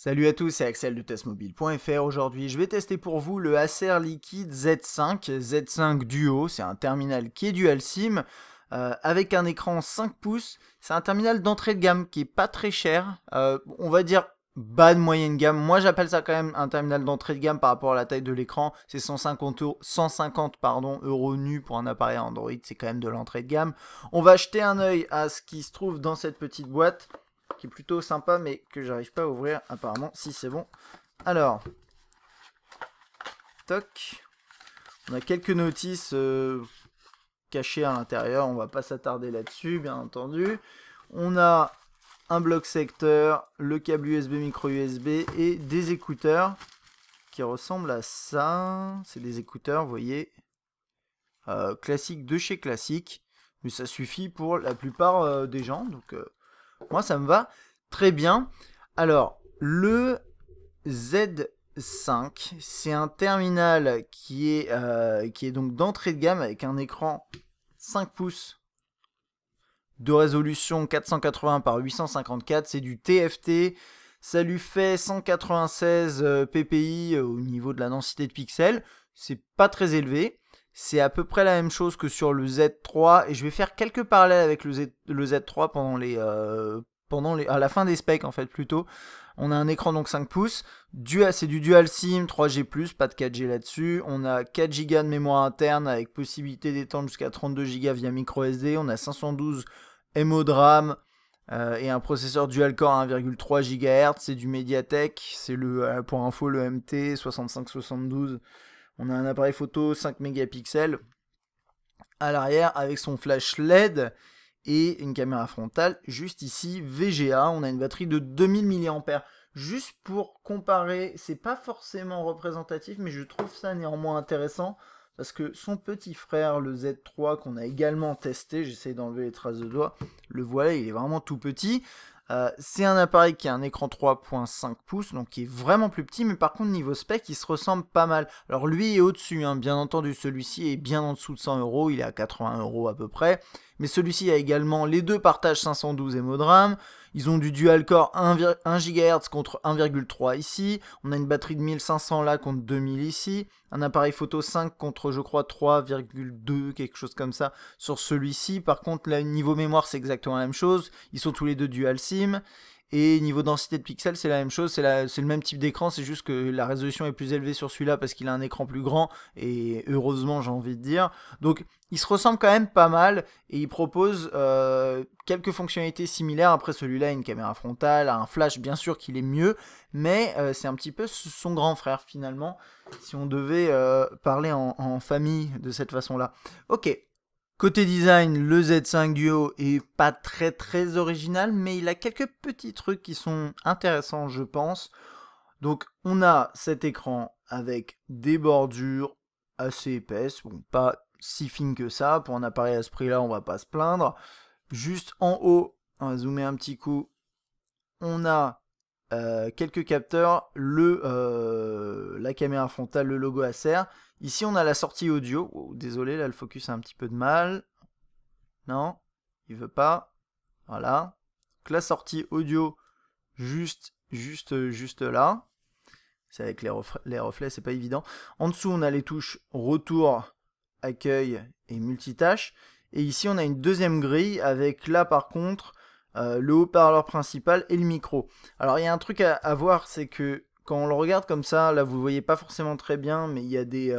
Salut à tous, c'est Axel de testmobile.fr. Aujourd'hui, je vais tester pour vous le Acer Liquid Z5 Duo. C'est un terminal qui est dual SIM avec un écran 5 pouces. C'est un terminal d'entrée de gamme qui est pas très cher. On va dire bas de moyenne gamme. Moi, j'appelle ça quand même un terminal d'entrée de gamme par rapport à la taille de l'écran. C'est 150 euros nus pour un appareil Android. C'est quand même de l'entrée de gamme. On va jeter un œil à ce qui se trouve dans cette petite boîte, qui est plutôt sympa, mais que j'arrive pas à ouvrir apparemment. Si, c'est bon. Alors, toc. On a quelques notices cachées à l'intérieur. On va pas s'attarder là-dessus, bien entendu. On a un bloc secteur, le câble USB, micro USB et des écouteurs qui ressemblent à ça. C'est des écouteurs, vous voyez, classiques de chez Classique. Mais ça suffit pour la plupart des gens. Donc, moi, ça me va très bien. Alors, le Z5, c'est un terminal qui est donc d'entrée de gamme avec un écran 5 pouces de résolution 480 par 854. C'est du TFT. Ça lui fait 196 ppi au niveau de la densité de pixels. C'est pas très élevé. C'est à peu près la même chose que sur le Z3. Et je vais faire quelques parallèles avec le Z3 à la fin des specs en fait plutôt. On a un écran donc 5 pouces, c'est du dual SIM 3G+, pas de 4G là-dessus. On a 4 Go de mémoire interne avec possibilité d'étendre jusqu'à 32 Go via micro SD. On a 512 MO de RAM et un processeur dual-core à 1,3 GHz. C'est du Mediatek, c'est pour info le MT 6572. On a un appareil photo 5 mégapixels à l'arrière avec son flash LED et une caméra frontale juste ici VGA. On a une batterie de 2000 mAh. Juste pour comparer, c'est pas forcément représentatif, mais je trouve ça néanmoins intéressant parce que son petit frère, le Z3 qu'on a également testé, j'essaie d'enlever les traces de doigts, le voilà, il est vraiment tout petit. C'est un appareil qui a un écran 3.5 pouces, donc qui est vraiment plus petit, mais par contre niveau spec, il se ressemble pas mal. Alors lui est au-dessus, hein, bien entendu, celui-ci est bien en dessous de 100 euros, il est à 80 euros à peu près. Mais celui-ci a également, les deux partagent 512 MO de RAM. Ils ont du dual-core 1 GHz contre 1,3 ici. On a une batterie de 1500 là contre 2000 ici. Un appareil photo 5 contre, je crois, 3,2, quelque chose comme ça, sur celui-ci. Par contre, là, niveau mémoire, c'est exactement la même chose. Ils sont tous les deux dual SIM. Et niveau densité de pixels, c'est la même chose, c'est le même type d'écran, c'est juste que la résolution est plus élevée sur celui-là parce qu'il a un écran plus grand, et heureusement j'ai envie de dire. Donc il se ressemble quand même pas mal, et il propose quelques fonctionnalités similaires. Après celui-là a une caméra frontale, un flash bien sûr qu'il est mieux, mais c'est un petit peu son grand frère finalement, si on devait parler en famille de cette façon-là. Ok. Côté design, le Z5 Duo est pas très original, mais il a quelques petits trucs qui sont intéressants, je pense. Donc, on a cet écran avec des bordures assez épaisses, bon, pas si fines que ça. Pour un appareil à ce prix-là, on va pas se plaindre. Juste en haut, on va zoomer un petit coup, on a quelques capteurs, la caméra frontale, le logo Acer. Ici, on a la sortie audio. Oh, désolé, là, le focus a un petit peu de mal. Non, il veut pas. Voilà. Donc, la sortie audio, juste là. C'est avec les reflets, c'est pas évident. En dessous, on a les touches retour, accueil et multitâche. Et ici, on a une deuxième grille avec là, par contre, le haut-parleur principal et le micro. Alors il y a un truc à voir, c'est que quand on le regarde comme ça, là vous le voyez pas forcément très bien, mais il y a des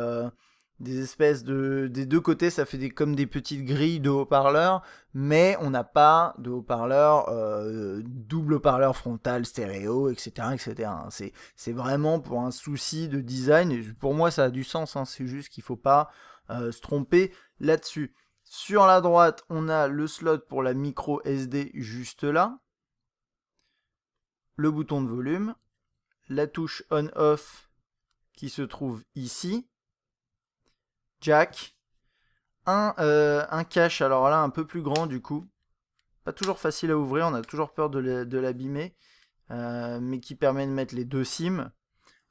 espèces des deux côtés, ça fait comme des petites grilles de haut-parleurs, mais on n'a pas de haut-parleur double haut-parleur frontal, stéréo, etc. C'est vraiment pour un souci de design, et pour moi ça a du sens, hein, c'est juste qu'il faut pas se tromper là-dessus. Sur la droite, on a le slot pour la micro SD juste là. Le bouton de volume. La touche on-off qui se trouve ici. Jack. Un cache, alors là, un peu plus grand du coup. Pas toujours facile à ouvrir, on a toujours peur de l'abîmer. Mais qui permet de mettre les deux SIM.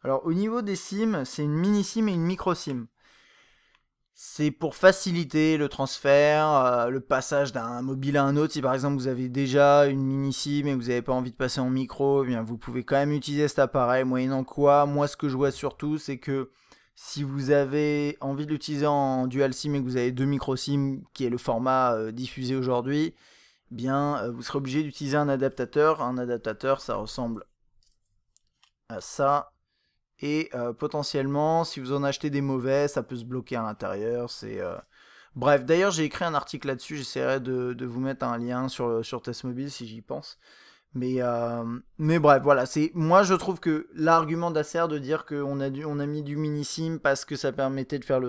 Alors au niveau des SIM, c'est une mini SIM et une micro SIM. c'est pour faciliter le transfert, le passage d'un mobile à un autre. Si par exemple vous avez déjà une mini SIM et que vous n'avez pas envie de passer en micro, eh bien vous pouvez quand même utiliser cet appareil. Moyennant quoi, moi ce que je vois surtout, c'est que si vous avez envie de l'utiliser en dual SIM et que vous avez 2 micro SIM, qui est le format diffusé aujourd'hui, eh bien vous serez obligé d'utiliser un adaptateur. Un adaptateur, ça ressemble à ça. Et potentiellement, si vous en achetez des mauvais, ça peut se bloquer à l'intérieur. Bref, d'ailleurs, j'ai écrit un article là-dessus. J'essaierai de vous mettre un lien sur Test Mobile si j'y pense. Mais bref, voilà. Moi, je trouve que l'argument d'Acer de dire qu'on a mis du mini SIM parce que ça permettait de faire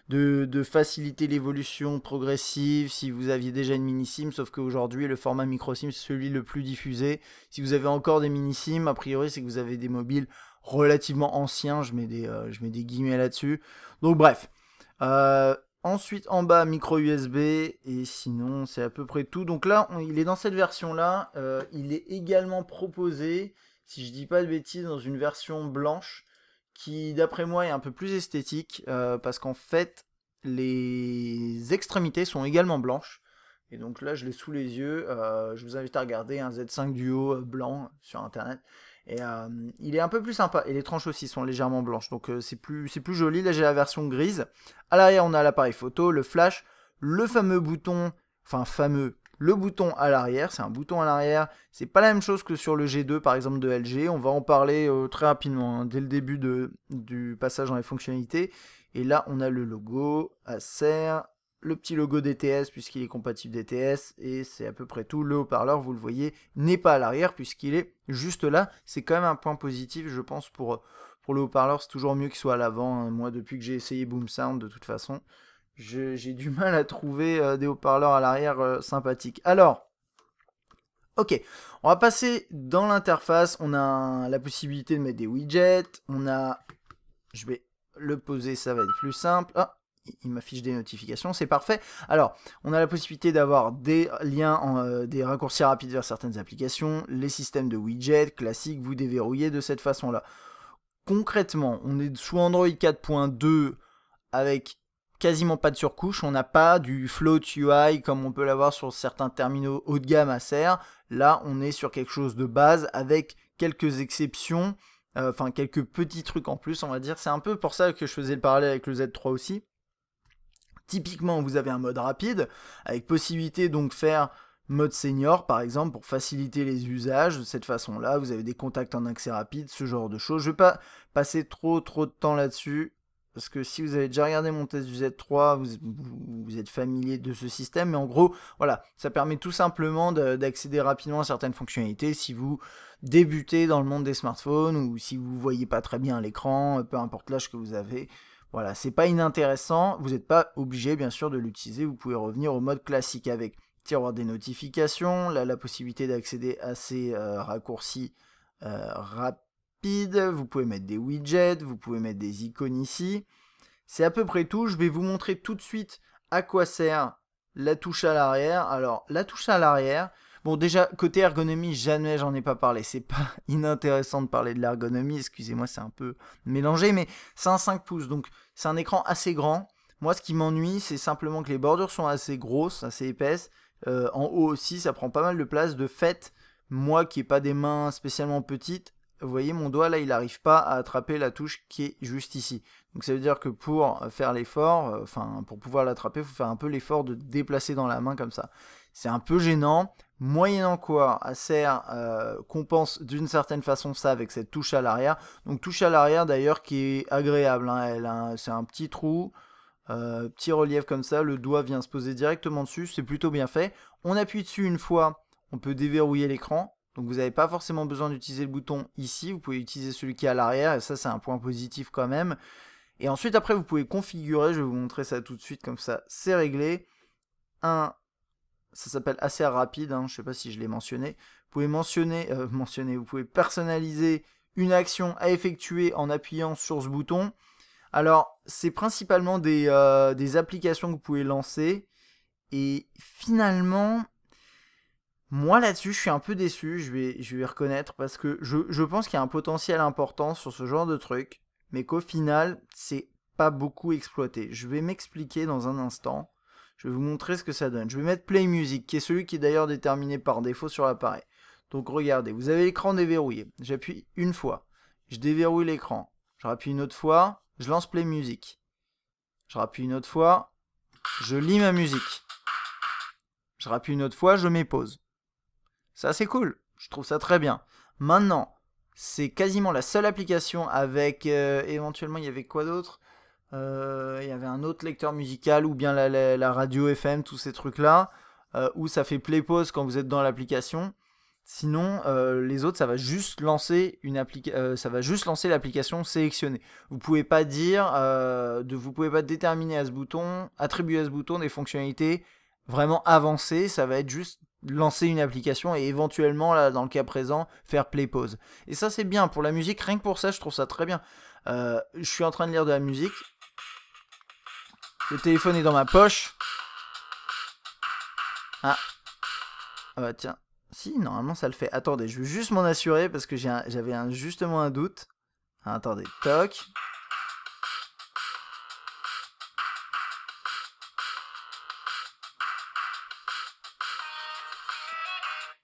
de faciliter l'évolution progressive si vous aviez déjà une mini SIM, sauf qu'aujourd'hui, le format micro SIM, c'est celui le plus diffusé. Si vous avez encore des mini SIM, a priori, c'est que vous avez des mobiles relativement anciens, je mets des guillemets là-dessus. Donc bref. Ensuite, en bas, micro USB, et sinon, c'est à peu près tout. Donc là, il est dans cette version-là. Il est également proposé, si je dis pas de bêtises, dans une version blanche, qui, d'après moi, est un peu plus esthétique, parce qu'en fait, les extrémités sont également blanches. Et donc là, je l'ai sous les yeux. Je vous invite à regarder un Z5 Duo blanc sur Internet. Et il est un peu plus sympa. Et les tranches aussi sont légèrement blanches. Donc c'est plus joli. Là, j'ai la version grise. À l'arrière, on a l'appareil photo, le flash, le fameux bouton. Enfin, le bouton à l'arrière. C'est un bouton à l'arrière. C'est pas la même chose que sur le G2, par exemple, de LG. On va en parler très rapidement, hein, dès le début du passage dans les fonctionnalités. Et là, on a le logo Acer. Le petit logo DTS puisqu'il est compatible DTS et c'est à peu près tout. Le haut-parleur, vous le voyez, n'est pas à l'arrière puisqu'il est juste là. C'est quand même un point positif, je pense, pour le haut-parleur. C'est toujours mieux qu'il soit à l'avant, hein. Moi, depuis que j'ai essayé Boom Sound, de toute façon, j'ai du mal à trouver des haut-parleurs à l'arrière sympathiques. Alors, ok, on va passer dans l'interface. On a la possibilité de mettre des widgets. Je vais le poser, ça va être plus simple. Ah, il m'affiche des notifications, c'est parfait. Alors, on a la possibilité d'avoir des liens, des raccourcis rapides vers certaines applications, les systèmes de widgets classiques, vous déverrouillez de cette façon-là. Concrètement, on est sous Android 4.2 avec quasiment pas de surcouche, on n'a pas du float UI comme on peut l'avoir sur certains terminaux haut de gamme Acer. Là, on est sur quelque chose de base avec quelques exceptions, enfin quelques petits trucs en plus, on va dire. C'est un peu pour ça que je faisais le parallèle avec le Z3 aussi. Typiquement, vous avez un mode rapide, avec possibilité donc de faire mode senior par exemple, pour faciliter les usages. De cette façon-là, vous avez des contacts en accès rapide, ce genre de choses. Je ne vais pas passer trop de temps là-dessus, parce que si vous avez déjà regardé mon test du Z3, vous êtes familier de ce système. Mais en gros, voilà, ça permet tout simplement d'accéder rapidement à certaines fonctionnalités si vous débutez dans le monde des smartphones, ou si vous ne voyez pas très bien l'écran, peu importe l'âge que vous avez. Voilà, c'est pas inintéressant, vous n'êtes pas obligé bien sûr de l'utiliser, vous pouvez revenir au mode classique avec tiroir des notifications, là la possibilité d'accéder à ces raccourcis rapides, vous pouvez mettre des widgets, vous pouvez mettre des icônes ici. C'est à peu près tout, je vais vous montrer tout de suite à quoi sert la touche à l'arrière. Alors la touche à l'arrière, bon déjà côté ergonomie, jamais j'en ai pas parlé, c'est pas inintéressant de parler de l'ergonomie, excusez-moi c'est un peu mélangé, mais c'est un 5 pouces, donc c'est un écran assez grand. Moi ce qui m'ennuie c'est simplement que les bordures sont assez grosses, assez épaisses, en haut aussi ça prend pas mal de place. De fait, moi qui n'ai pas des mains spécialement petites, vous voyez mon doigt là il n'arrive pas à attraper la touche qui est juste ici. Donc ça veut dire que pour faire l'effort, pour pouvoir l'attraper, il faut faire un peu l'effort de déplacer dans la main comme ça. C'est un peu gênant, moyennant quoi Acer compense d'une certaine façon ça avec cette touche à l'arrière. Donc touche à l'arrière d'ailleurs qui est agréable, hein. C'est un petit trou, petit relief comme ça, le doigt vient se poser directement dessus, c'est plutôt bien fait. On appuie dessus une fois, on peut déverrouiller l'écran. Donc vous n'avez pas forcément besoin d'utiliser le bouton ici, vous pouvez utiliser celui qui est à l'arrière, et ça c'est un point positif quand même. Et ensuite après vous pouvez configurer, je vais vous montrer ça tout de suite, comme ça c'est réglé. Ça s'appelle Acer rapide, hein, je ne sais pas si je l'ai mentionné. Vous pouvez vous pouvez personnaliser une action à effectuer en appuyant sur ce bouton. Alors c'est principalement des applications que vous pouvez lancer, et finalement... Moi là-dessus, je suis un peu déçu, je vais reconnaître, parce que je pense qu'il y a un potentiel important sur ce genre de truc, mais qu'au final, c'est pas beaucoup exploité. Je vais m'expliquer dans un instant. Je vais vous montrer ce que ça donne. Je vais mettre Play Music, qui est celui qui est d'ailleurs déterminé par défaut sur l'appareil. Donc regardez, vous avez l'écran déverrouillé. J'appuie une fois, je déverrouille l'écran. Je rappuie une autre fois, je lance Play Music. Je rappuie une autre fois, je lis ma musique. Je rappuie une autre fois, je mets pause. Ça c'est cool, je trouve ça très bien. Maintenant, c'est quasiment la seule application avec, éventuellement il y avait quoi d'autre, il y avait un autre lecteur musical ou bien la radio FM, tous ces trucs là, où ça fait play pause quand vous êtes dans l'application. Sinon, les autres, ça va juste lancer l'application sélectionnée. Vous pouvez pas dire, vous pouvez pas déterminer à ce bouton, attribuer à ce bouton des fonctionnalités vraiment avancées. Ça va être juste lancer une application et éventuellement, là, dans le cas présent, faire play pause. Et ça, c'est bien pour la musique. Rien que pour ça, je trouve ça très bien. Je suis en train de lire de la musique. Le téléphone est dans ma poche. Ah bah tiens. Si, normalement ça le fait. Attendez, je veux juste m'en assurer parce que j'avais justement un doute. Ah, attendez, toc.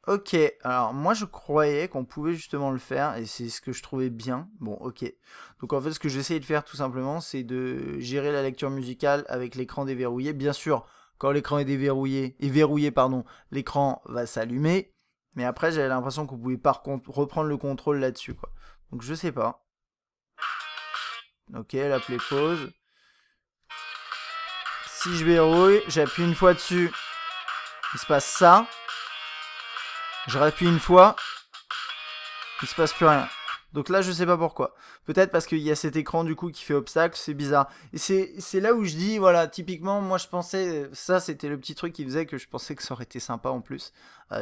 Ok, alors moi je croyais qu'on pouvait justement le faire et c'est ce que je trouvais bien. Bon, ok. Donc en fait, ce que j'essayais de faire tout simplement, c'est de gérer la lecture musicale avec l'écran déverrouillé. Bien sûr, quand l'écran est verrouillé, pardon, l'écran va s'allumer. Mais après, j'avais l'impression qu'on pouvait pas reprendre le contrôle là-dessus, quoi. Donc je sais pas. Ok, la play pause. Si je verrouille, j'appuie une fois dessus. Il se passe ça. Je rappuie une fois. Il se passe plus rien. Donc là, je sais pas pourquoi. Peut-être parce qu'il y a cet écran du coup qui fait obstacle, c'est bizarre. Et c'est là où je dis, voilà, typiquement, moi je pensais, ça c'était le petit truc qui faisait que je pensais que ça aurait été sympa en plus.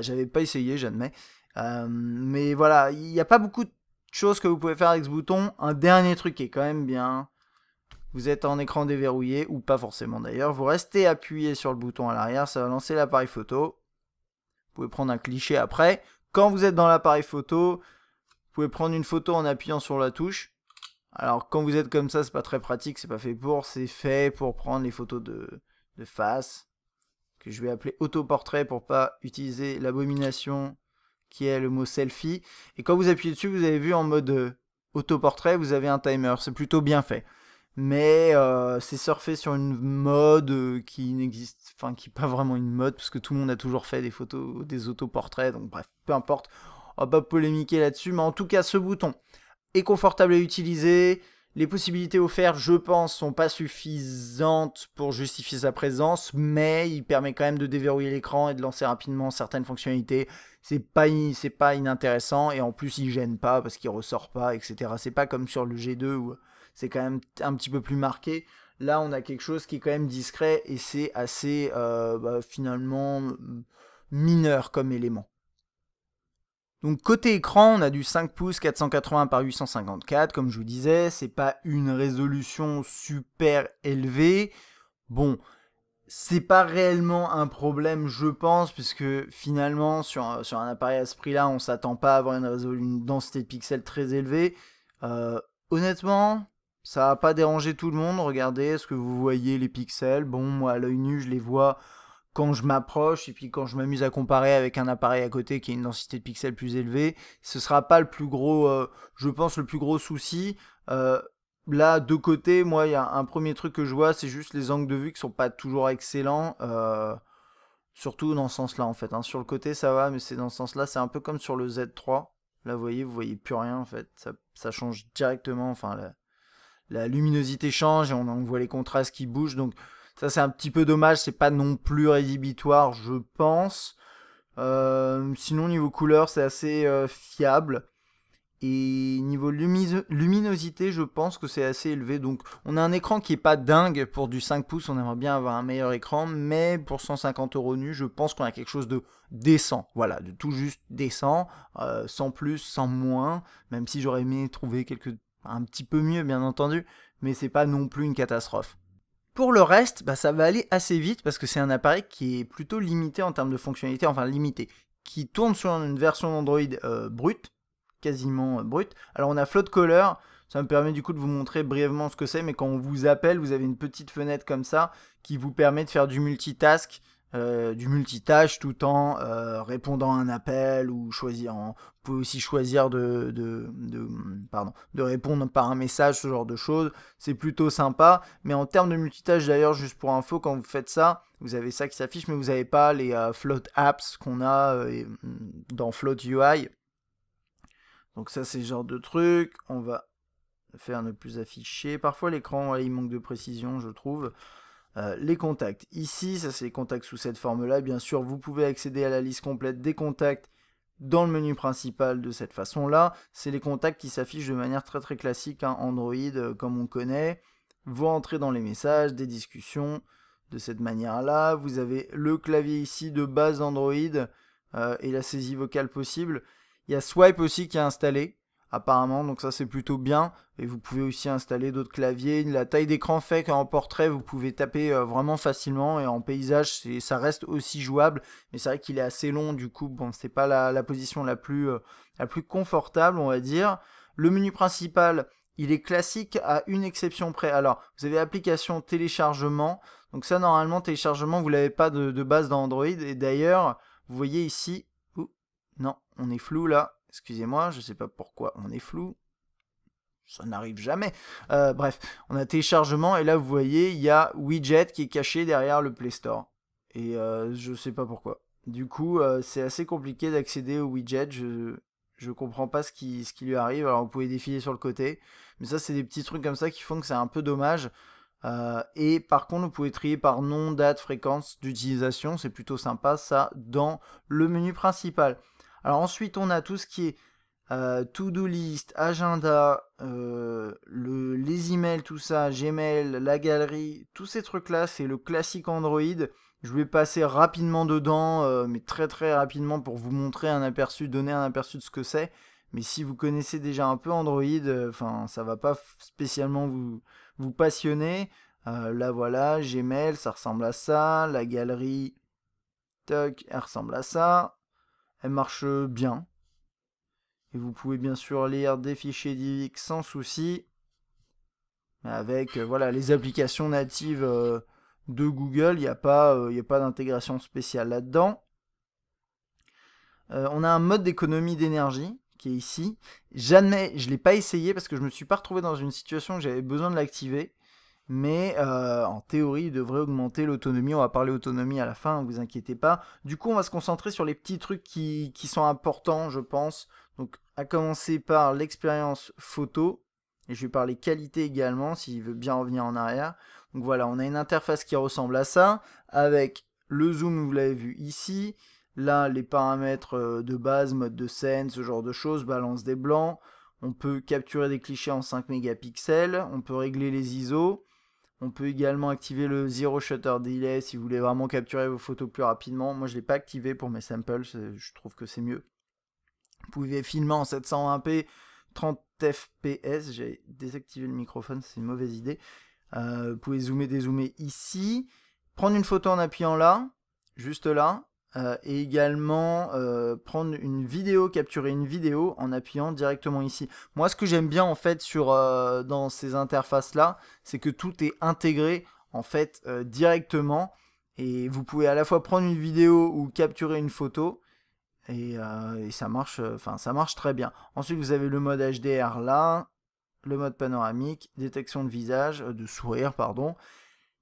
J'avais pas essayé, j'admets. Mais voilà, il n'y a pas beaucoup de choses que vous pouvez faire avec ce bouton. Un dernier truc qui est quand même bien. Vous êtes en écran déverrouillé, ou pas forcément d'ailleurs. Vous restez appuyé sur le bouton à l'arrière, ça va lancer l'appareil photo. Vous pouvez prendre un cliché après. Quand vous êtes dans l'appareil photo, vous pouvez prendre une photo en appuyant sur la touche. Alors quand vous êtes comme ça, c'est pas très pratique, c'est pas fait pour. C'est fait pour prendre les photos de face, que je vais appeler autoportrait pour pas utiliser l'abomination qui est le mot selfie. Et quand vous appuyez dessus, vous avez vu en mode autoportrait, vous avez un timer. C'est plutôt bien fait. Mais c'est surfé sur une mode qui n'existe, enfin qui n'est pas vraiment une mode, parce que tout le monde a toujours fait des photos, des autoportraits, donc bref, peu importe. On va pas polémiquer là-dessus, mais en tout cas, ce bouton est confortable à utiliser. Les possibilités offertes, je pense, sont pas suffisantes pour justifier sa présence, mais il permet quand même de déverrouiller l'écran et de lancer rapidement certaines fonctionnalités. C'est pas inintéressant, et en plus, il gêne pas parce qu'il ressort pas, etc. C'est pas comme sur le G2 où c'est quand même un petit peu plus marqué. Là, on a quelque chose qui est quand même discret et c'est assez, finalement, mineur comme élément. Donc côté écran, on a du 5 pouces 480 par 854, comme je vous disais, c'est pas une résolution super élevée. Bon, c'est pas réellement un problème, je pense, puisque finalement, sur un appareil à ce prix-là, on s'attend pas à avoir une densité de pixels très élevée. Honnêtement, ça va pas déranger tout le monde. Regardez, est-ce que vous voyez les pixels? Bon, moi, à l'œil nu, je les vois quand je m'approche, et puis quand je m'amuse à comparer avec un appareil à côté qui a une densité de pixels plus élevée, ce sera pas le plus gros, je pense, le plus gros souci. Là, de côté, moi, il y a un premier truc que je vois, c'est juste les angles de vue qui sont pas toujours excellents. Surtout dans ce sens-là, en fait. Hein. Sur le côté, ça va, mais c'est dans ce sens-là, c'est un peu comme sur le Z3. Là, vous voyez plus rien, en fait. Ça change directement, enfin, la luminosité change et on voit les contrastes qui bougent, donc ça c'est un petit peu dommage, c'est pas non plus rédhibitoire, je pense. Sinon, niveau couleur, c'est assez fiable. Et niveau luminosité, je pense que c'est assez élevé. Donc, on a un écran qui est pas dingue pour du 5 pouces. On aimerait bien avoir un meilleur écran. Mais pour 150 € nu, je pense qu'on a quelque chose de décent. Voilà, de tout juste décent. Sans plus, sans moins. Même si j'aurais aimé trouver un petit peu mieux, bien entendu. Mais c'est pas non plus une catastrophe. Pour le reste, ça va aller assez vite parce que c'est un appareil qui est plutôt limité en termes de fonctionnalité. Enfin, limité. Qui tourne sur une version d'Android brute. Quasiment brute. Alors on a Float Color, Ça me permet du coup de vous montrer brièvement ce que c'est, mais quand on vous appelle, vous avez une petite fenêtre comme ça qui vous permet de faire du multitask, du multitâche tout en répondant à un appel ou vous pouvez aussi choisir de répondre par un message, ce genre de choses. C'est plutôt sympa, mais en termes de multitâche d'ailleurs, juste pour info, quand vous faites ça, vous avez ça qui s'affiche, mais vous n'avez pas les float apps qu'on a dans Float UI. Donc ça c'est ce genre de truc. On va faire ne plus afficher. Parfois l'écran il manque de précision, je trouve. Les contacts. Ici, ça c'est les contacts sous cette forme-là. Bien sûr, vous pouvez accéder à la liste complète des contacts dans le menu principal de cette façon-là. C'est les contacts qui s'affichent de manière très très classique, hein, Android comme on connaît. Vous entrez dans les messages, des discussions de cette manière-là. Vous avez le clavier ici de base Android et la saisie vocale possible. Il y a Swipe aussi qui est installé apparemment, donc ça c'est plutôt bien, et vous pouvez aussi installer d'autres claviers. La taille d'écran fait qu'en portrait vous pouvez taper vraiment facilement, et en paysage ça reste aussi jouable, mais c'est vrai qu'il est assez long, du coup bon, c'est pas la position la plus confortable, on va dire. Le menu principal, il est classique à une exception près. Alors vous avez l'application téléchargement, donc ça normalement téléchargement vous l'avez pas de base dans Android, et d'ailleurs vous voyez ici, non on est flou là, excusez-moi, je sais pas pourquoi on est flou. Ça n'arrive jamais. Bref, on a téléchargement et là vous voyez, il y a widget qui est caché derrière le Play Store. Et je sais pas pourquoi. Du coup, c'est assez compliqué d'accéder au widget. Je comprends pas ce qui lui arrive. Alors vous pouvez défiler sur le côté. Mais ça, c'est des petits trucs comme ça qui font que c'est un peu dommage. Et par contre, vous pouvez trier par nom, date, fréquence d'utilisation. C'est plutôt sympa ça dans le menu principal. Alors ensuite, on a tout ce qui est to-do list, agenda, les emails, tout ça, Gmail, la galerie, tous ces trucs-là, c'est le classique Android. Je vais passer rapidement dedans, mais très très rapidement pour vous montrer un aperçu, donner un aperçu de ce que c'est. Mais si vous connaissez déjà un peu Android, ça va pas spécialement vous passionner. Là voilà, Gmail, ça ressemble à ça. La galerie, toc, elle ressemble à ça. Elle marche bien. Et vous pouvez bien sûr lire des fichiers DivX sans souci. Avec voilà, les applications natives de Google, il n'y a pas d'intégration spéciale là-dedans. On a un mode d'économie d'énergie qui est ici. Jamais, je ne l'ai pas essayé parce que je ne me suis pas retrouvé dans une situation où j'avais besoin de l'activer. Mais en théorie, il devrait augmenter l'autonomie. On va parler autonomie à la fin, ne vous inquiétez pas. Du coup, on va se concentrer sur les petits trucs qui sont importants, je pense. Donc, à commencer par l'expérience photo. Et je vais parler qualité également, s'il veut bien revenir en arrière. Donc voilà, on a une interface qui ressemble à ça, avec le zoom, vous l'avez vu ici. Là, les paramètres de base, mode de scène, ce genre de choses, balance des blancs. On peut capturer des clichés en 5 mégapixels. On peut régler les ISO. On peut également activer le Zero Shutter Delay si vous voulez vraiment capturer vos photos plus rapidement. Moi, je ne l'ai pas activé pour mes samples, je trouve que c'est mieux. Vous pouvez filmer en 720p, 30 fps. J'ai désactivé le microphone, c'est une mauvaise idée. Vous pouvez zoomer, dézoomer ici. Prendre une photo en appuyant là, juste là. Et également prendre une vidéo, capturer une vidéo en appuyant directement ici. Moi, ce que j'aime bien en fait dans ces interfaces là, c'est que tout est intégré en fait directement, et vous pouvez à la fois prendre une vidéo ou capturer une photo, et ça marche, ça marche très bien. Ensuite, vous avez le mode HDR là, le mode panoramique, détection de visage, de sourire, pardon.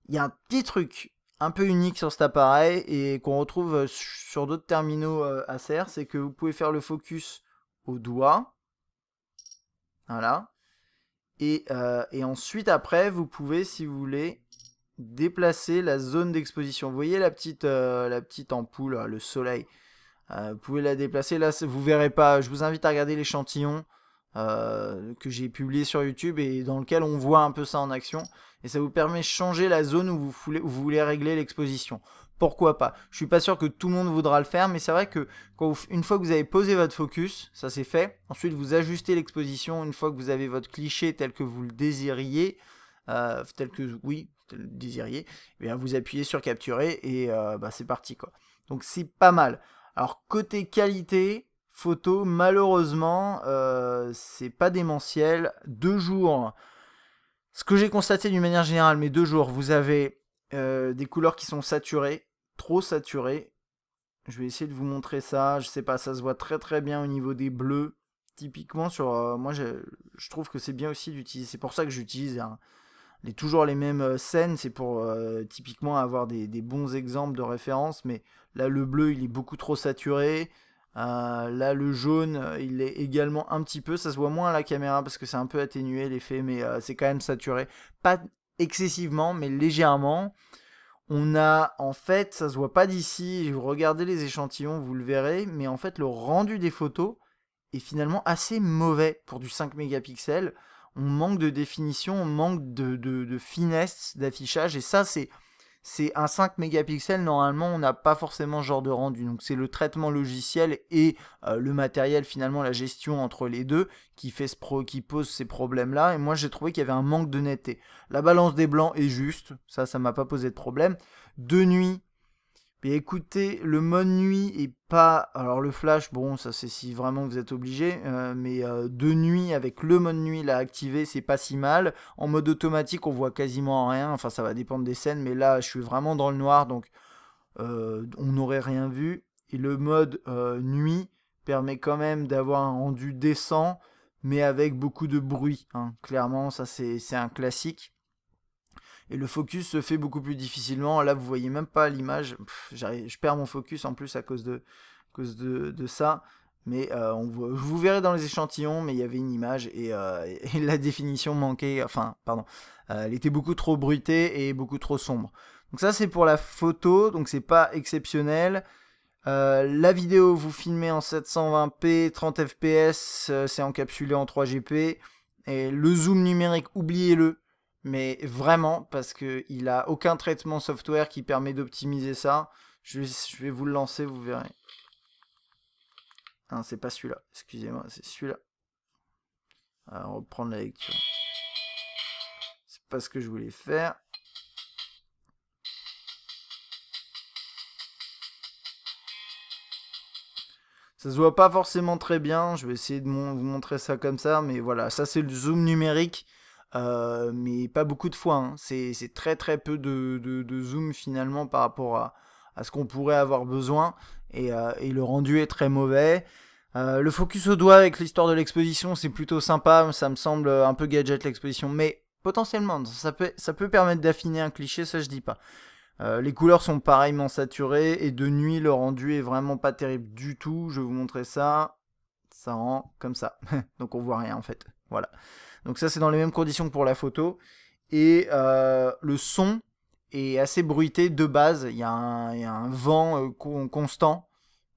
Il y a un petit truc un peu unique sur cet appareil et qu'on retrouve sur d'autres terminaux Acer, c'est que vous pouvez faire le focus au doigt. Voilà. Et ensuite, après, vous pouvez, si vous voulez, déplacer la zone d'exposition. Vous voyez la petite ampoule, là, le soleil. Vous pouvez la déplacer. Là, vous verrez pas. Je vous invite à regarder l'échantillon que j'ai publié sur YouTube et dans lequel on voit un peu ça en action. Et ça vous permet de changer la zone où vous voulez régler l'exposition. Pourquoi pas? Je suis pas sûr que tout le monde voudra le faire, mais c'est vrai que une fois que vous avez posé votre focus, ça c'est fait. Ensuite, vous ajustez l'exposition une fois que vous avez votre cliché tel que vous le désiriez, désiriez. Et bien, vous appuyez sur capturer et c'est parti quoi. Donc c'est pas mal. Alors côté qualité, photo, malheureusement, c'est pas démentiel. 2 jours, ce que j'ai constaté d'une manière générale, mais 2 jours, vous avez des couleurs qui sont saturées, trop saturées. Je vais essayer de vous montrer ça. Je sais pas, ça se voit très très bien au niveau des bleus. Typiquement sur... moi, je trouve que c'est bien aussi d'utiliser... C'est pour ça que j'utilise toujours les mêmes scènes. C'est pour typiquement avoir des bons exemples de référence. Mais là, le bleu, il est beaucoup trop saturé. Là, le jaune, il est également un petit peu. Ça se voit moins à la caméra parce que c'est un peu atténué l'effet. Mais c'est quand même saturé. Pas excessivement, mais légèrement. On a, en fait, ça se voit pas d'ici, regardez les échantillons, vous le verrez, mais en fait, le rendu des photos est finalement assez mauvais pour du 5 mégapixels. On manque de définition, on manque de finesse d'affichage, et ça, c'est un 5 mégapixels, normalement, on n'a pas forcément ce genre de rendu. Donc, c'est le traitement logiciel et le matériel, finalement, la gestion entre les deux qui pose ces problèmes-là. Et moi, j'ai trouvé qu'il y avait un manque de netteté. La balance des blancs est juste, ça m'a pas posé de problème. De nuit, mais écoutez, le mode nuit est pas... Alors le flash, bon, ça c'est si vraiment vous êtes obligé, mais de nuit, avec le mode nuit là activé, c'est pas si mal. En mode automatique, on voit quasiment rien, enfin ça va dépendre des scènes, mais là je suis vraiment dans le noir, donc on n'aurait rien vu. Et le mode nuit permet quand même d'avoir un rendu décent, mais avec beaucoup de bruit, hein. Clairement, ça c'est un classique. Et le focus se fait beaucoup plus difficilement. Là, vous voyez même pas l'image. Je perds mon focus en plus à cause de ça. Mais vous verrez dans les échantillons, mais il y avait une image et la définition manquait. Enfin, pardon. Elle était beaucoup trop bruitée et beaucoup trop sombre. Donc ça, c'est pour la photo. Donc c'est pas exceptionnel. La vidéo, vous filmez en 720p, 30 fps, c'est encapsulé en 3GP. Et le zoom numérique, oubliez-le. Mais vraiment, parce qu'il n'a aucun traitement software qui permet d'optimiser ça. Je vais vous le lancer, vous verrez. Non, c'est pas celui-là, excusez-moi, c'est celui-là. Alors, reprendre la lecture. C'est pas ce que je voulais faire. Ça se voit pas forcément très bien, je vais essayer de vous montrer ça comme ça, mais voilà, ça c'est le zoom numérique. Mais pas beaucoup de fois, hein. C'est très très peu de zoom finalement par rapport à ce qu'on pourrait avoir besoin, et le rendu est très mauvais. Le focus au doigt avec l'histoire de l'exposition, c'est plutôt sympa, ça me semble un peu gadget l'exposition, mais potentiellement ça peut permettre d'affiner un cliché, ça je dis pas. Les couleurs sont pareillement saturées, et de nuit le rendu est vraiment pas terrible du tout. Je vais vous montrer ça, ça rend comme ça, donc on voit rien en fait, voilà. Donc ça c'est dans les mêmes conditions que pour la photo. Et le son est assez bruité de base. Il y a un vent constant.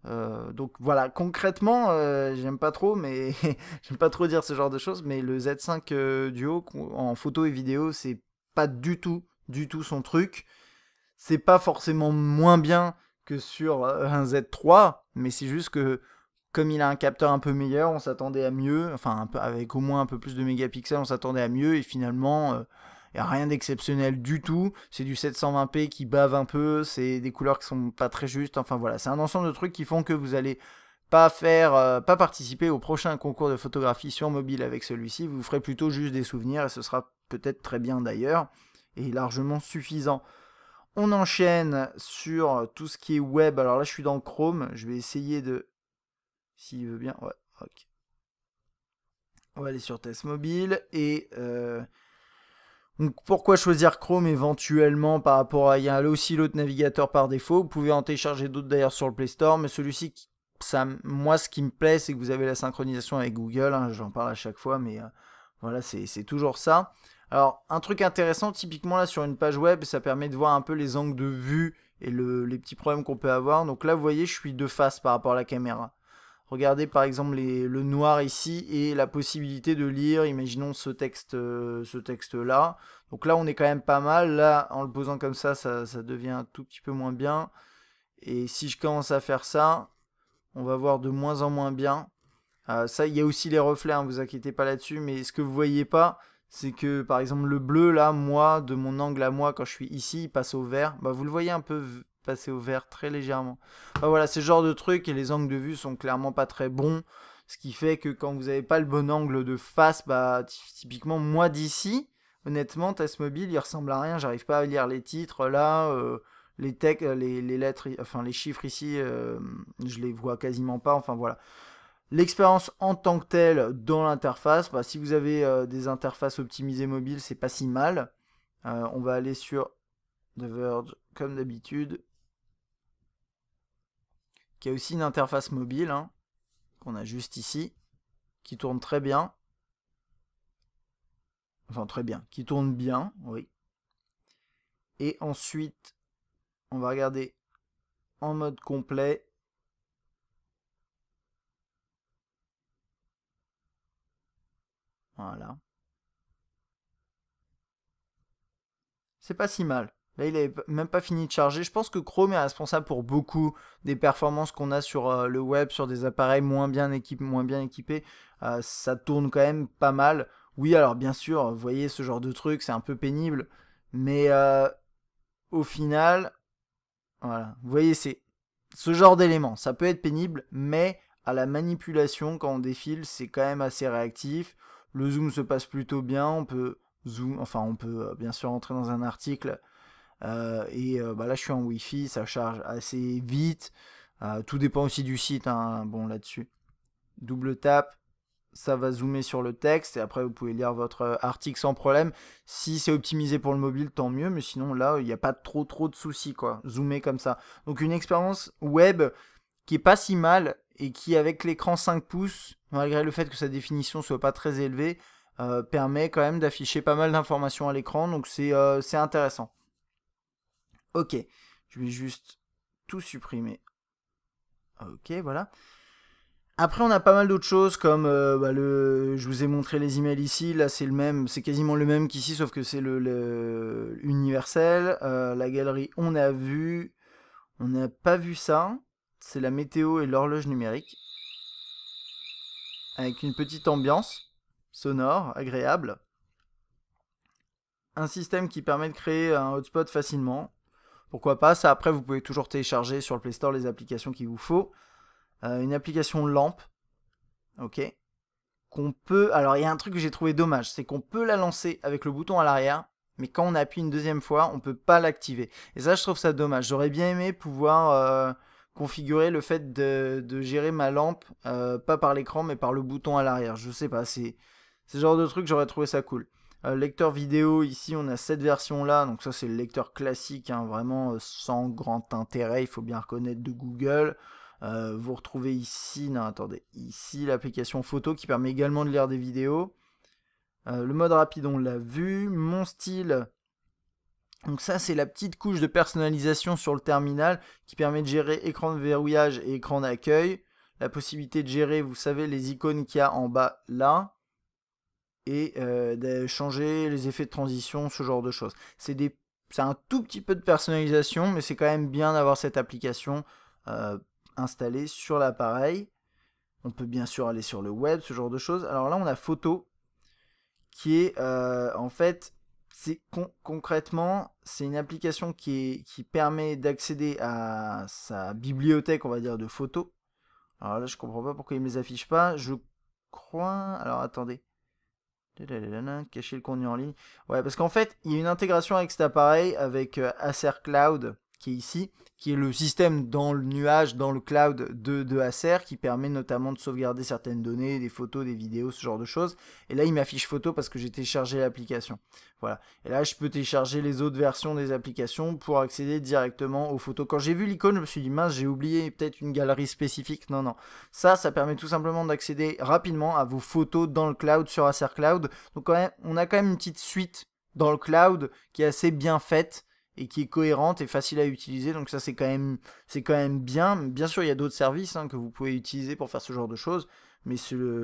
Donc voilà, concrètement, j'aime pas trop, mais j'aime pas trop dire ce genre de choses. Mais le Z5 Duo en photo et vidéo, c'est pas du tout son truc. C'est pas forcément moins bien que sur un Z3, mais c'est juste que comme il a un capteur un peu meilleur, on s'attendait à mieux, enfin avec au moins un peu plus de mégapixels, on s'attendait à mieux, et finalement, il n'y a rien d'exceptionnel du tout. C'est du 720p qui bave un peu, c'est des couleurs qui sont pas très justes, enfin voilà, c'est un ensemble de trucs qui font que vous allez pas participer au prochain concours de photographie sur mobile avec celui-ci, vous ferez plutôt juste des souvenirs, et ce sera peut-être très bien d'ailleurs, et largement suffisant. On enchaîne sur tout ce qui est web. Alors là, je suis dans Chrome. Je vais essayer de... S'il veut bien. Ouais, ok. On va aller sur Test Mobile. Et... donc pourquoi choisir Chrome éventuellement par rapport à... Il y a aussi l'autre navigateur par défaut. Vous pouvez en télécharger d'autres d'ailleurs sur le Play Store. Mais celui-ci, moi, ce qui me plaît, c'est que vous avez la synchronisation avec Google. Hein, j'en parle à chaque fois, mais voilà, c'est toujours ça. Alors, un truc intéressant, typiquement là sur une page web, ça permet de voir un peu les angles de vue et les petits problèmes qu'on peut avoir. Donc là, vous voyez, je suis de face par rapport à la caméra. Regardez par exemple le noir ici et la possibilité de lire, imaginons ce texte-là. Donc là, on est quand même pas mal. Là, en le posant comme ça devient un tout petit peu moins bien. Et si je commence à faire ça, on va voir de moins en moins bien. Ça, il y a aussi les reflets, hein, vous inquiétez pas là-dessus. Mais ce que vous voyez pas, c'est que par exemple le bleu là, moi, de mon angle à moi, quand je suis ici, il passe au vert. Bah, vous le voyez un peu passer au vert très légèrement. Enfin, voilà, c'est ce genre de truc et les angles de vue sont clairement pas très bons. Ce qui fait que quand vous n'avez pas le bon angle de face, bah typiquement moi d'ici, honnêtement, Test Mobile, il ressemble à rien. J'arrive pas à lire les titres là, les lettres, enfin les chiffres ici, je les vois quasiment pas. Enfin voilà. L'expérience en tant que telle dans l'interface, bah, si vous avez des interfaces optimisées mobiles, c'est pas si mal. On va aller sur The Verge comme d'habitude, qui a aussi une interface mobile, hein, qu'on a juste ici, qui tourne très bien. Enfin très bien, qui tourne bien, oui. Et ensuite, on va regarder en mode complet. Voilà. C'est pas si mal. Là, il n'avait même pas fini de charger. Je pense que Chrome est responsable pour beaucoup des performances qu'on a sur le web, sur des appareils moins bien équipés. Ça tourne quand même pas mal. Oui, alors bien sûr, vous voyez ce genre de truc, c'est un peu pénible. Mais au final, voilà. Vous voyez, c'est ce genre d'élément. Ça peut être pénible, mais à la manipulation, quand on défile, c'est quand même assez réactif. Le zoom se passe plutôt bien. On peut on peut bien sûr entrer dans un article. Bah là, je suis en Wi-Fi, ça charge assez vite. Tout dépend aussi du site, hein, bon là-dessus. Double tap, ça va zoomer sur le texte et après vous pouvez lire votre article sans problème. Si c'est optimisé pour le mobile, tant mieux, mais sinon là, il n'y a pas trop de soucis quoi. Zoomer comme ça. Donc une expérience web qui est pas si mal et qui avec l'écran 5 pouces, malgré le fait que sa définition soit pas très élevée, permet quand même d'afficher pas mal d'informations à l'écran. Donc c'est intéressant. Ok, je vais juste tout supprimer. Ok, voilà. Après, on a pas mal d'autres choses comme je vous ai montré les emails ici. Là, c'est le même, c'est quasiment le même qu'ici, sauf que c'est le universel. La galerie, on a vu. On n'a pas vu ça. C'est la météo et l'horloge numérique. Avec une petite ambiance sonore, agréable. Un système qui permet de créer un hotspot facilement. Pourquoi pas, ça après vous pouvez toujours télécharger sur le Play Store les applications qu'il vous faut. Une application lampe, ok, qu'on peut... Alors il y a un truc que j'ai trouvé dommage, c'est qu'on peut la lancer avec le bouton à l'arrière, mais quand on appuie une deuxième fois, on peut pas l'activer. Et ça, je trouve ça dommage. J'aurais bien aimé pouvoir configurer le fait de gérer ma lampe, pas par l'écran, mais par le bouton à l'arrière. Je sais pas, c'est ce genre de truc, j'aurais trouvé ça cool. Lecteur vidéo, ici on a cette version là, donc ça c'est le lecteur classique, hein, vraiment sans grand intérêt, il faut bien reconnaître, de Google. Vous retrouvez ici, non attendez, ici l'application photo qui permet également de lire des vidéos. Le mode rapide on l'a vu, mon style, donc ça c'est la petite couche de personnalisation sur le terminal qui permet de gérer écran de verrouillage et écran d'accueil. La possibilité de gérer, vous savez, les icônes qu'il y a en bas là. Et de changer les effets de transition, ce genre de choses. C'est un tout petit peu de personnalisation, mais c'est quand même bien d'avoir cette application installée sur l'appareil. On peut bien sûr aller sur le web, ce genre de choses. Alors là, on a photo, qui est en fait, concrètement, c'est une application qui permet d'accéder à sa bibliothèque, on va dire, de photos. Alors là, je comprends pas pourquoi il me les affiche pas. Je crois... Alors attendez. Cacher le contenu en ligne. Ouais, parce qu'en fait, il y a une intégration avec cet appareil, avec Acer Cloud, qui est ici, qui est le système dans le nuage, dans le cloud de Acer, qui permet notamment de sauvegarder certaines données, des photos, des vidéos, ce genre de choses. Et là, il m'affiche photo parce que j'ai téléchargé l'application. Voilà. Et là, je peux télécharger les autres versions des applications pour accéder directement aux photos. Quand j'ai vu l'icône, je me suis dit, mince, j'ai oublié peut-être une galerie spécifique. Non, non. Ça permet tout simplement d'accéder rapidement à vos photos dans le cloud sur Acer Cloud. Donc on a quand même une petite suite dans le cloud qui est assez bien faite et qui est cohérente et facile à utiliser. Donc ça c'est quand même bien. Bien sûr il y a d'autres services que vous pouvez utiliser pour faire ce genre de choses, mais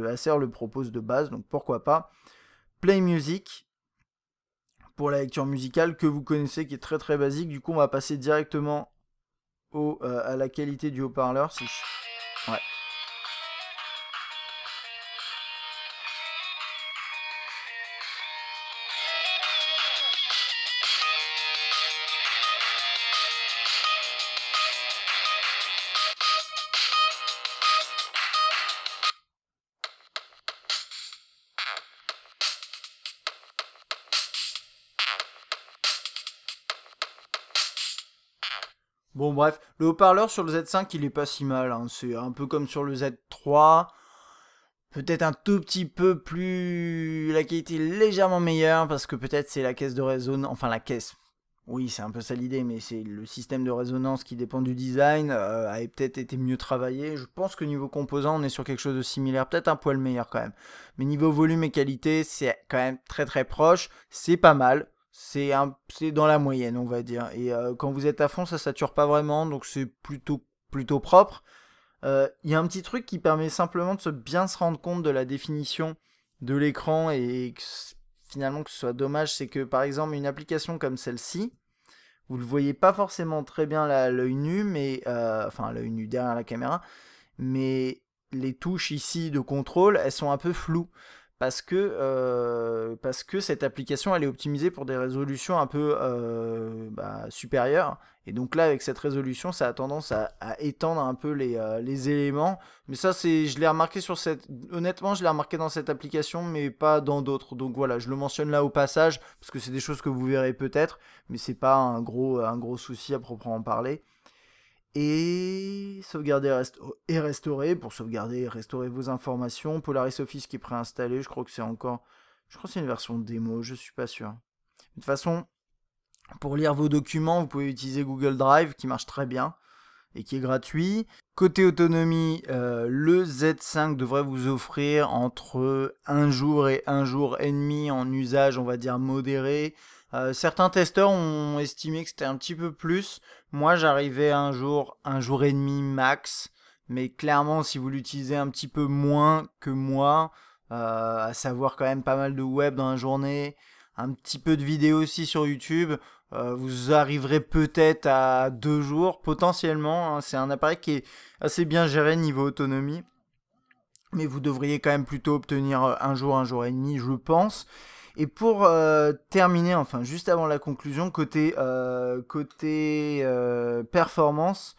Acer le propose de base, donc pourquoi pas. Play Music pour la lecture musicale que vous connaissez, qui est très très basique. Du coup on va passer directement à la qualité du haut-parleur. Ouais. Bon bref, le haut-parleur sur le Z5 il est pas si mal, hein. C'est un peu comme sur le Z3, peut-être un tout petit peu plus... La qualité est légèrement meilleure parce que peut-être c'est la caisse de résonance, enfin la caisse. Oui, c'est un peu ça l'idée, mais c'est le système de résonance qui dépend du design, a peut-être été mieux travaillé. Je pense que niveau composant, on est sur quelque chose de similaire, peut-être un poil meilleur quand même. Mais niveau volume et qualité, c'est quand même très très proche, c'est pas mal. C'est dans la moyenne, on va dire. Et quand vous êtes à fond, ça sature pas vraiment, donc c'est plutôt propre. Il y a un petit truc qui permet simplement de bien se rendre compte de la définition de l'écran et finalement que ce soit dommage, c'est que par exemple une application comme celle-ci, vous le voyez pas forcément très bien à l'œil nu, mais enfin l'œil nu derrière la caméra, mais les touches ici de contrôle, elles sont un peu floues parce que cette application elle est optimisée pour des résolutions un peu supérieures. Et donc là, avec cette résolution, ça a tendance à étendre un peu les éléments. Mais ça, je l'ai remarqué sur cette... Honnêtement, je l'ai remarqué dans cette application, mais pas dans d'autres. Donc voilà, je le mentionne là au passage, parce que c'est des choses que vous verrez peut-être, mais c'est pas un gros souci à proprement parler. Et sauvegarder et restaurer, pour sauvegarder et restaurer vos informations. Polaris Office qui est préinstallé, je crois que c'est encore... Je crois que c'est une version démo, je suis pas sûr. De toute façon, pour lire vos documents, vous pouvez utiliser Google Drive qui marche très bien et qui est gratuit. Côté autonomie, le Z5 devrait vous offrir entre 1 jour et 1 jour et demi en usage, on va dire modéré. Certains testeurs ont estimé que c'était un petit peu plus. Moi, j'arrivais à 1 jour et demi max. Mais clairement, si vous l'utilisez un petit peu moins que moi, à savoir quand même pas mal de web dans la journée, un petit peu de vidéo aussi sur YouTube, vous arriverez peut-être à 2 jours potentiellement, hein. C'est un appareil qui est assez bien géré niveau autonomie, mais vous devriez quand même plutôt obtenir 1 jour et demi, je pense. Et pour terminer, enfin juste avant la conclusion, côté performance,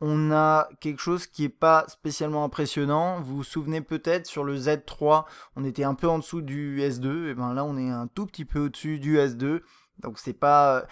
on a quelque chose qui est pas spécialement impressionnant. Vous vous souvenez peut-être sur le Z3, on était un peu en dessous du S2, et ben là on est un tout petit peu au-dessus du S2. Donc c'est pas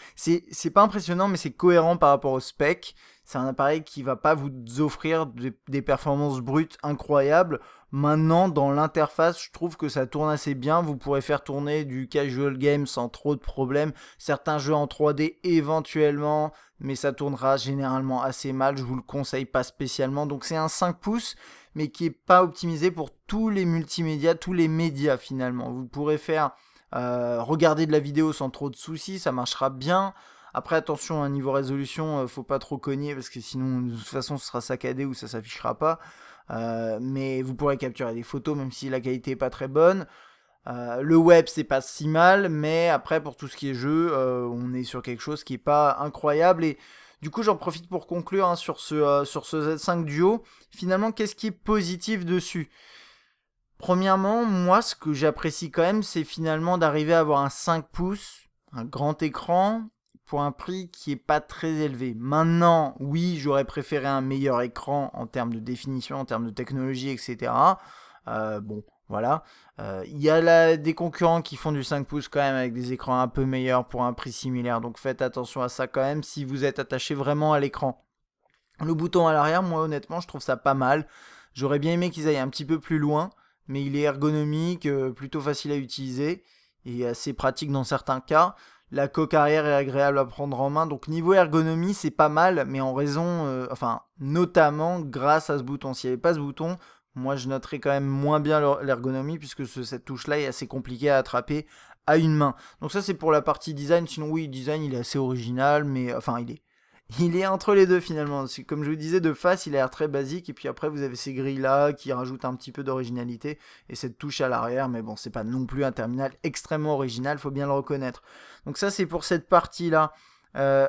impressionnant, mais c'est cohérent par rapport au spec. C'est un appareil qui va pas vous offrir des performances brutes incroyables. Maintenant, dans l'interface, je trouve que ça tourne assez bien. Vous pourrez faire tourner du casual game sans trop de problèmes. Certains jeux en 3D éventuellement, mais ça tournera généralement assez mal. Je vous le conseille pas spécialement. Donc c'est un 5 pouces, mais qui est pas optimisé pour tous les multimédias, tous les médias finalement. Vous pourrez faire regarder de la vidéo sans trop de soucis, ça marchera bien. Après attention, à niveau résolution, faut pas trop cogner parce que sinon de toute façon ce sera saccadé ou ça s'affichera pas. Mais vous pourrez capturer des photos même si la qualité est pas très bonne. Le web c'est pas si mal, mais après pour tout ce qui est jeu, on est sur quelque chose qui est pas incroyable. Et du coup j'en profite pour conclure hein, sur ce Z5 Duo. Finalement, qu'est-ce qui est positif dessus? Premièrement, moi, ce que j'apprécie quand même, c'est finalement d'arriver à avoir un 5 pouces, un grand écran, pour un prix qui est pas très élevé. Maintenant, oui, j'aurais préféré un meilleur écran en termes de définition, en termes de technologie, etc. Bon, voilà. Il y a des concurrents qui font du 5 pouces quand même avec des écrans un peu meilleurs pour un prix similaire. Donc faites attention à ça quand même si vous êtes attaché vraiment à l'écran. Le bouton à l'arrière, moi honnêtement, je trouve ça pas mal. J'aurais bien aimé qu'ils aillent un petit peu plus loin, mais il est ergonomique, plutôt facile à utiliser et assez pratique dans certains cas. La coque arrière est agréable à prendre en main, donc niveau ergonomie c'est pas mal, mais en raison, enfin notamment grâce à ce bouton. S'il n'y avait pas ce bouton, moi je noterais quand même moins bien l'ergonomie puisque cette touche-là est assez compliquée à attraper à une main. Donc ça c'est pour la partie design. Sinon oui, le design il est assez original, mais enfin il est entre les deux finalement. Comme je vous disais, de face, il a l'air très basique. Et puis après, vous avez ces grilles-là qui rajoutent un petit peu d'originalité. Et cette touche à l'arrière. Mais bon, c'est pas non plus un terminal extrêmement original, faut bien le reconnaître. Donc ça, c'est pour cette partie-là.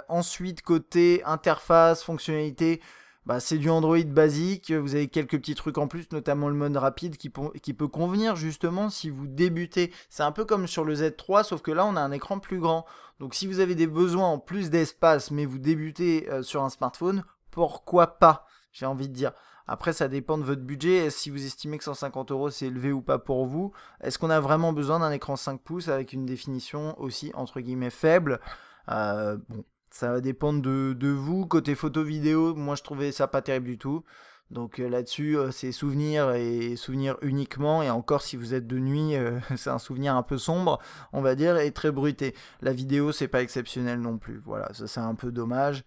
Ensuite, côté interface, fonctionnalité, bah, c'est du Android basique. Vous avez quelques petits trucs en plus, notamment le mode rapide qui peut convenir justement si vous débutez. C'est un peu comme sur le Z3, sauf que là, on a un écran plus grand. Donc si vous avez des besoins en plus d'espace, mais vous débutez sur un smartphone, pourquoi pas, j'ai envie de dire. Après, ça dépend de votre budget. Si vous estimez que 150 € c'est élevé ou pas pour vous, est-ce qu'on a vraiment besoin d'un écran 5 pouces avec une définition aussi entre guillemets faible? Bon, Ça va dépendre de vous. Côté photo vidéo, moi je trouvais ça pas terrible du tout. Donc là-dessus, c'est souvenir et souvenir uniquement. Et encore, si vous êtes de nuit, c'est un souvenir un peu sombre, on va dire, et très bruité. La vidéo, c'est pas exceptionnel non plus. Voilà, ça c'est un peu dommage.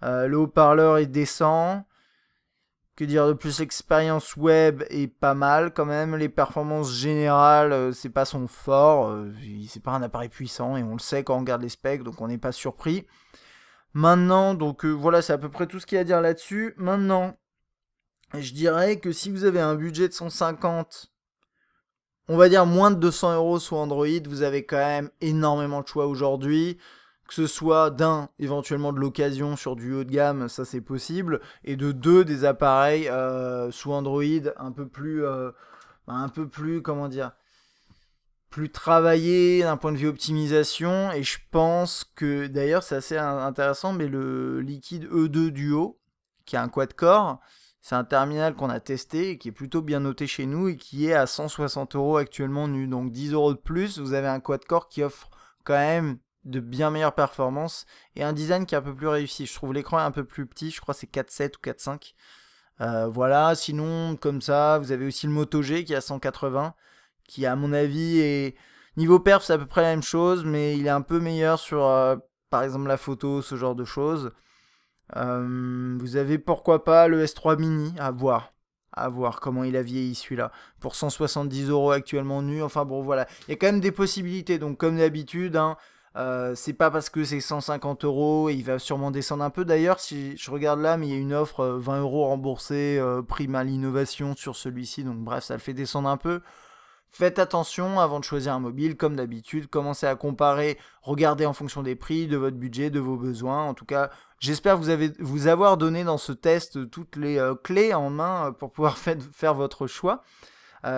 Le haut-parleur est décent. Que dire de plus, l'expérience web est pas mal quand même. Les performances générales, c'est pas son fort. C'est pas un appareil puissant et on le sait quand on regarde les specs, donc on n'est pas surpris. Maintenant, donc voilà, c'est à peu près tout ce qu'il y a à dire là-dessus. Maintenant, je dirais que si vous avez un budget de 150, on va dire moins de 200 euros sur Android, vous avez quand même énormément de choix aujourd'hui. Que ce soit d'un, éventuellement de l'occasion sur du haut de gamme, ça c'est possible, et de deux, des appareils sous Android un peu plus, comment dire, plus travaillé d'un point de vue optimisation. Et je pense que d'ailleurs c'est assez intéressant, mais le Liquid E2 Duo, qui a un quad-core, c'est un terminal qu'on a testé et qui est plutôt bien noté chez nous et qui est à 160 euros actuellement nu. Donc 10 euros de plus, vous avez un quad-core qui offre quand même de bien meilleures performances et un design qui est un peu plus réussi. Je trouve l'écran un peu plus petit, je crois que c'est 4.7 ou 4.5. Voilà, sinon comme ça, vous avez aussi le Moto G qui est à 180, qui à mon avis est... Niveau perf, c'est à peu près la même chose, mais il est un peu meilleur sur, par exemple, la photo, ce genre de choses. Vous avez pourquoi pas le S3 Mini, à voir comment il a vieilli celui-là, pour 170 euros actuellement nu. Enfin bon, voilà, il y a quand même des possibilités. Donc comme d'habitude, hein, c'est pas parce que c'est 150 euros et il va sûrement descendre un peu. D'ailleurs, si je regarde là, mais il y a une offre 20 euros remboursée, prime à l'innovation sur celui-ci. Donc bref, ça le fait descendre un peu. Faites attention avant de choisir un mobile, comme d'habitude, commencez à comparer, regardez en fonction des prix, de votre budget, de vos besoins. En tout cas, j'espère vous avoir donné dans ce test toutes les clés en main pour pouvoir faire votre choix.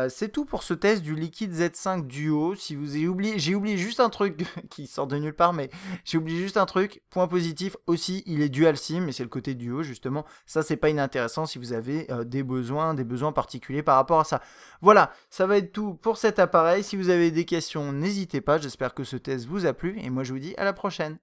C'est tout pour ce test du Liquid Z5 Duo. Si vous avez oublié, j'ai oublié juste un truc qui sort de nulle part, mais j'ai oublié juste un truc. Point positif aussi, il est dual SIM, et c'est le côté duo justement. Ça, c'est pas inintéressant si vous avez des besoins particuliers par rapport à ça. Voilà, ça va être tout pour cet appareil. Si vous avez des questions, n'hésitez pas. J'espère que ce test vous a plu, et moi je vous dis à la prochaine.